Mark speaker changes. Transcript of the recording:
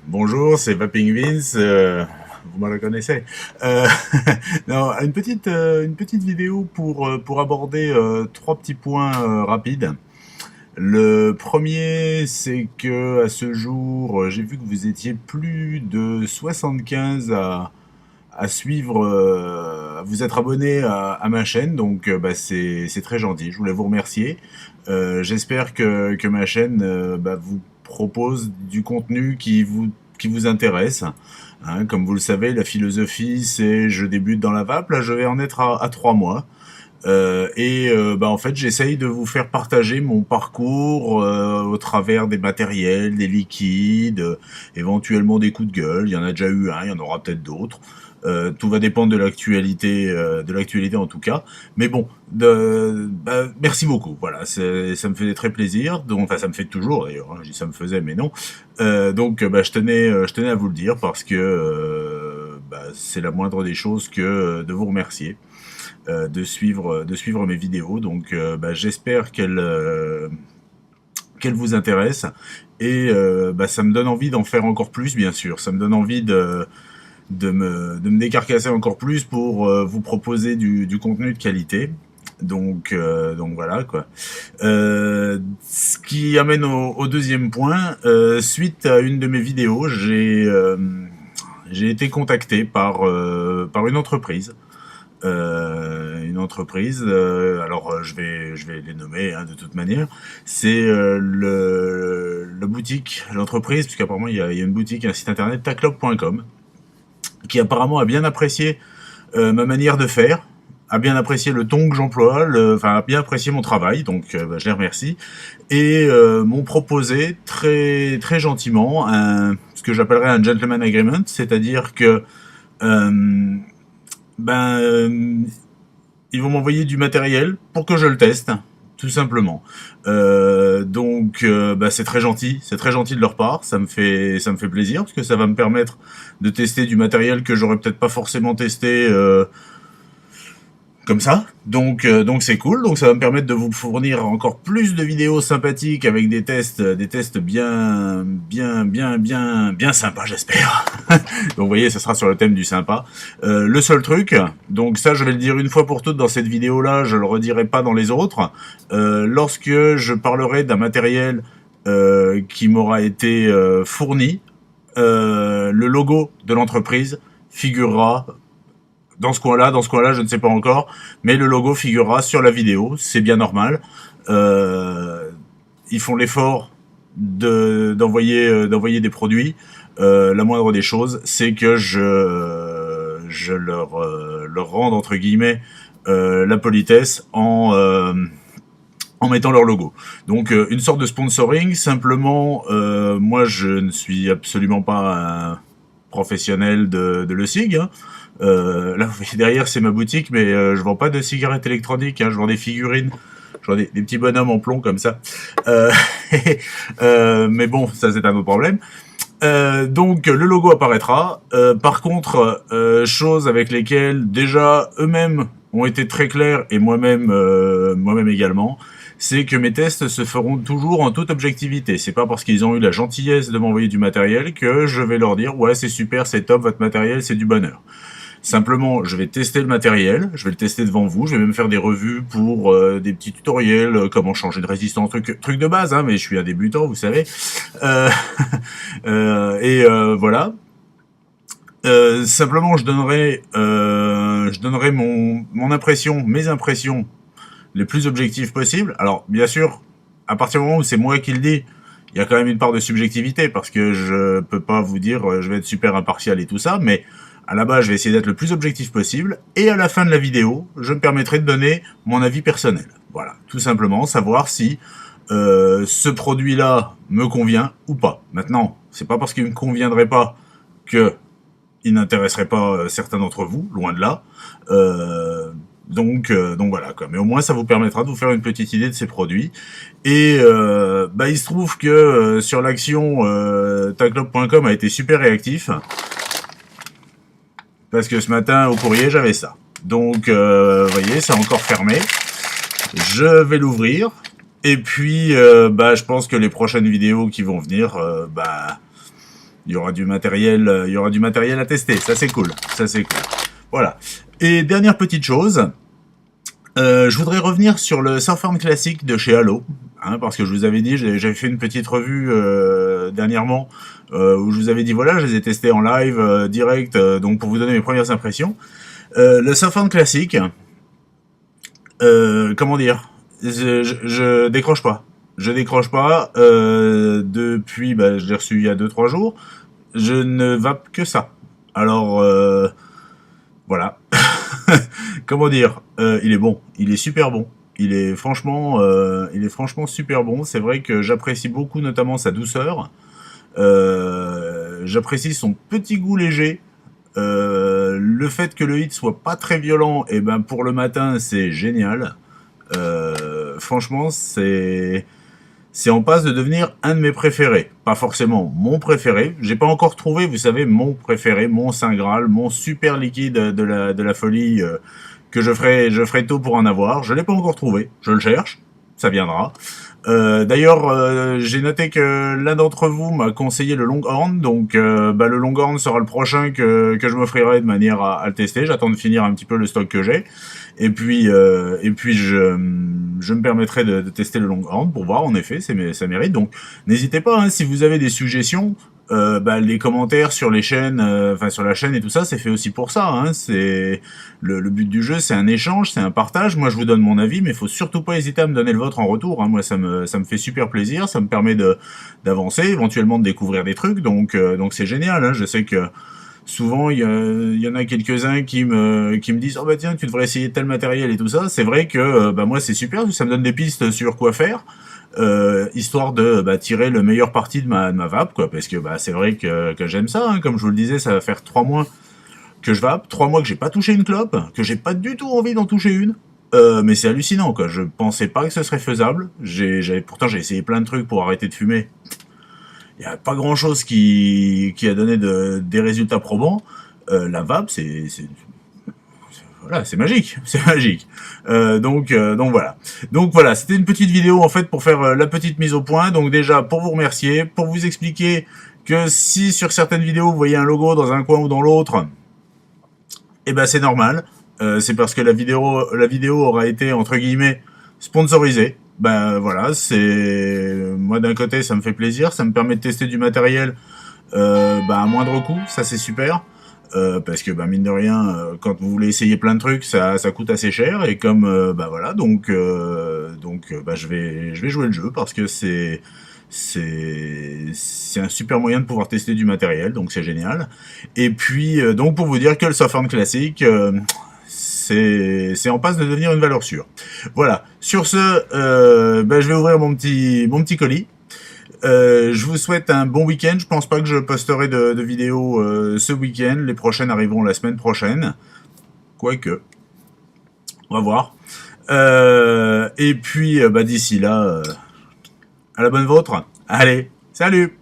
Speaker 1: Bonjour, c'est Vaping Vince. Vous me reconnaissez. Euh, non, une petite vidéo pour aborder trois petits points rapides. Le premier, c'est que à ce jour, j'ai vu que vous étiez plus de 75 à suivre, à vous être abonné à ma chaîne, donc bah, c'est très gentil. Je voulais vous remercier. J'espère que ma chaîne bah, vous propose du contenu qui vous intéresse. Hein, comme vous le savez, la philosophie, c'est je débute dans la vape. Là, je vais en être à 3 mois. Bah, en fait, j'essaye de vous faire partager mon parcours au travers des matériels, des liquides, éventuellement des coups de gueule. Il y en a déjà eu un, il y en aura peut-être d'autres. Tout va dépendre de l'actualité en tout cas. Mais bon, bah, merci beaucoup. Voilà, ça me fait très plaisir. Donc, enfin, ça me fait toujours d'ailleurs. Hein, je dis ça me faisait, mais non. Bah, je tenais à vous le dire parce que bah, c'est la moindre des choses que de vous remercier. De suivre mes vidéos. Donc bah, j'espère qu'elle vous intéresse. Et bah, ça me donne envie d'en faire encore plus, bien sûr. Ça me donne envie de me décarcasser encore plus pour vous proposer du contenu de qualité. Donc voilà quoi. Ce qui amène au deuxième point. Suite à une de mes vidéos, j'ai été contacté par une entreprise. Alors je vais les nommer hein, de toute manière. C'est la boutique, l'entreprise, puisqu'apparemment il y a une boutique, un site internet, taclop.com, qui apparemment a bien apprécié ma manière de faire, a bien apprécié le ton que j'emploie, a bien apprécié mon travail, donc bah, je les remercie, et m'ont proposé très très gentiment ce que j'appellerais un gentleman agreement, c'est-à-dire que euh, ils vont m'envoyer du matériel pour que je le teste, tout simplement. Bah, c'est très gentil de leur part. Ça me fait plaisir parce que ça va me permettre de tester du matériel que j'aurais peut-être pas forcément testé comme ça. Donc c'est cool. Donc ça va me permettre de vous fournir encore plus de vidéos sympathiques avec des tests bien sympas, j'espère. Donc vous voyez, ça sera sur le thème du sympa. Le seul truc, donc ça je vais le dire une fois pour toutes dans cette vidéo-là, je le redirai pas dans les autres. Lorsque je parlerai d'un matériel qui m'aura été fourni, le logo de l'entreprise figurera dans ce coin-là, je ne sais pas encore, mais le logo figurera sur la vidéo, c'est bien normal. Ils font l'effort d'envoyer des produits. La moindre des choses, c'est que je leur rende entre guillemets la politesse en mettant leur logo. Donc une sorte de sponsoring. Simplement, moi je ne suis absolument pas un professionnel de l'ESIG. Hein. Là, vous voyez derrière, c'est ma boutique, mais je vends pas de cigarettes électroniques. Hein, je vends des figurines. Je vends des petits bonhommes en plomb comme ça. Mais bon, ça c'est un autre problème. Donc le logo apparaîtra. Par contre, choses avec lesquelles déjà eux-mêmes ont été très clairs et moi-même également, c'est que mes tests se feront toujours en toute objectivité. C'est pas parce qu'ils ont eu la gentillesse de m'envoyer du matériel que je vais leur dire ouais c'est super, c'est top, votre matériel, c'est du bonheur. Simplement, je vais tester le matériel, je vais le tester devant vous, je vais même faire des revues pour des petits tutoriels, comment changer de résistance, truc de base, hein, mais je suis un débutant, vous savez. Euh, voilà. Simplement, je donnerai mon impression, mes impressions les plus objectives possibles. Alors, bien sûr, à partir du moment où c'est moi qui le dis, il y a quand même une part de subjectivité, parce que je peux pas vous dire je vais être super impartial et tout ça, mais à la base, je vais essayer d'être le plus objectif possible, et à la fin de la vidéo, je me permettrai de donner mon avis personnel. Voilà, tout simplement, savoir si ce produit-là me convient ou pas. Maintenant, c'est pas parce qu'il me conviendrait pas que il n'intéresserait pas certains d'entre vous, loin de là. Donc voilà quoi. Mais au moins ça vous permettra de vous faire une petite idée de ces produits. Et bah il se trouve que sur l'action, taclop.com a été super réactif parce que ce matin au courrier j'avais ça. Donc vous voyez, c'est encore fermé. Je vais l'ouvrir. Et puis bah je pense que les prochaines vidéos qui vont venir, bah il y aura du matériel, à tester. Ça c'est cool. Ça c'est cool. Voilà. Et dernière petite chose. Je voudrais revenir sur le Surfarm classique de chez Halo, hein, parce que je vous avais dit, j'avais fait une petite revue dernièrement, où je vous avais dit, voilà, je les ai testés en live, direct, donc pour vous donner mes premières impressions. Le Surfarm classique, comment dire, je décroche pas. Je décroche pas, depuis, bah, je l'ai reçu il y a 2-3 jours, je ne vape que ça. Alors, voilà. Comment dire, il est bon, il est super bon. Il est franchement super bon. C'est vrai que j'apprécie beaucoup, notamment sa douceur. J'apprécie son petit goût léger. Le fait que le hit soit pas très violent, et ben pour le matin, c'est génial. Franchement, c'est en passe de devenir un de mes préférés. Pas forcément mon préféré. J'ai pas encore trouvé, vous savez, mon préféré, mon Saint Graal, mon super liquide de la folie, que je ferai tôt pour en avoir. Je l'ai pas encore trouvé. Je le cherche. Ça viendra. D'ailleurs, j'ai noté que l'un d'entre vous m'a conseillé le Longhorn, donc bah, le Longhorn sera le prochain que je m'offrirai de manière à le tester. J'attends de finir un petit peu le stock que j'ai, et puis je me permettrai de tester le Longhorn pour voir. En effet, ça mérite. Donc n'hésitez pas, hein, si vous avez des suggestions. Bah, les commentaires sur les chaînes, enfin sur la chaîne et tout ça, c'est fait aussi pour ça. Hein. C'est le but du jeu, c'est un échange, c'est un partage. Moi, je vous donne mon avis, mais il faut surtout pas hésiter à me donner le vôtre en retour. Hein. Moi, ça me fait super plaisir, ça me permet d'avancer, éventuellement de découvrir des trucs. Donc c'est génial. Hein. Je sais que souvent il y en a quelques-uns qui me disent, oh bah tiens, tu devrais essayer tel matériel et tout ça. C'est vrai que bah moi c'est super, ça me donne des pistes sur quoi faire. Histoire de bah, tirer le meilleur parti de ma vape, quoi, parce que bah, c'est vrai que j'aime ça, hein. Comme je vous le disais, ça va faire 3 mois que je vape, 3 mois que j'ai pas touché une clope, que j'ai pas du tout envie d'en toucher une. Mais c'est hallucinant, quoi. Je pensais pas que ce serait faisable. Pourtant j'ai essayé plein de trucs pour arrêter de fumer. Il y a pas grand chose qui a donné des résultats probants. La vape, voilà, c'est magique, c'est magique. Donc voilà. Donc voilà, c'était une petite vidéo en fait pour faire la petite mise au point. Donc déjà pour vous remercier, pour vous expliquer que si sur certaines vidéos vous voyez un logo dans un coin ou dans l'autre, eh ben c'est normal. C'est parce que la vidéo aura été entre guillemets sponsorisée. Ben voilà, c'est moi d'un côté ça me fait plaisir, ça me permet de tester du matériel bah, à moindre coût, ça c'est super. Parce que bah, mine de rien, quand vous voulez essayer plein de trucs, ça coûte assez cher. Et comme bah voilà, bah, je vais jouer le jeu parce que c'est un super moyen de pouvoir tester du matériel, donc c'est génial. Et puis donc pour vous dire que le Surfarm classique, c'est en passe de devenir une valeur sûre. Voilà. Sur ce, bah, je vais ouvrir mon petit colis. Je vous souhaite un bon week-end. Je pense pas que je posterai de vidéos ce week-end. Les prochaines arriveront la semaine prochaine. Quoique. On va voir. Et puis, bah, d'ici là, à la bonne vôtre. Allez, salut!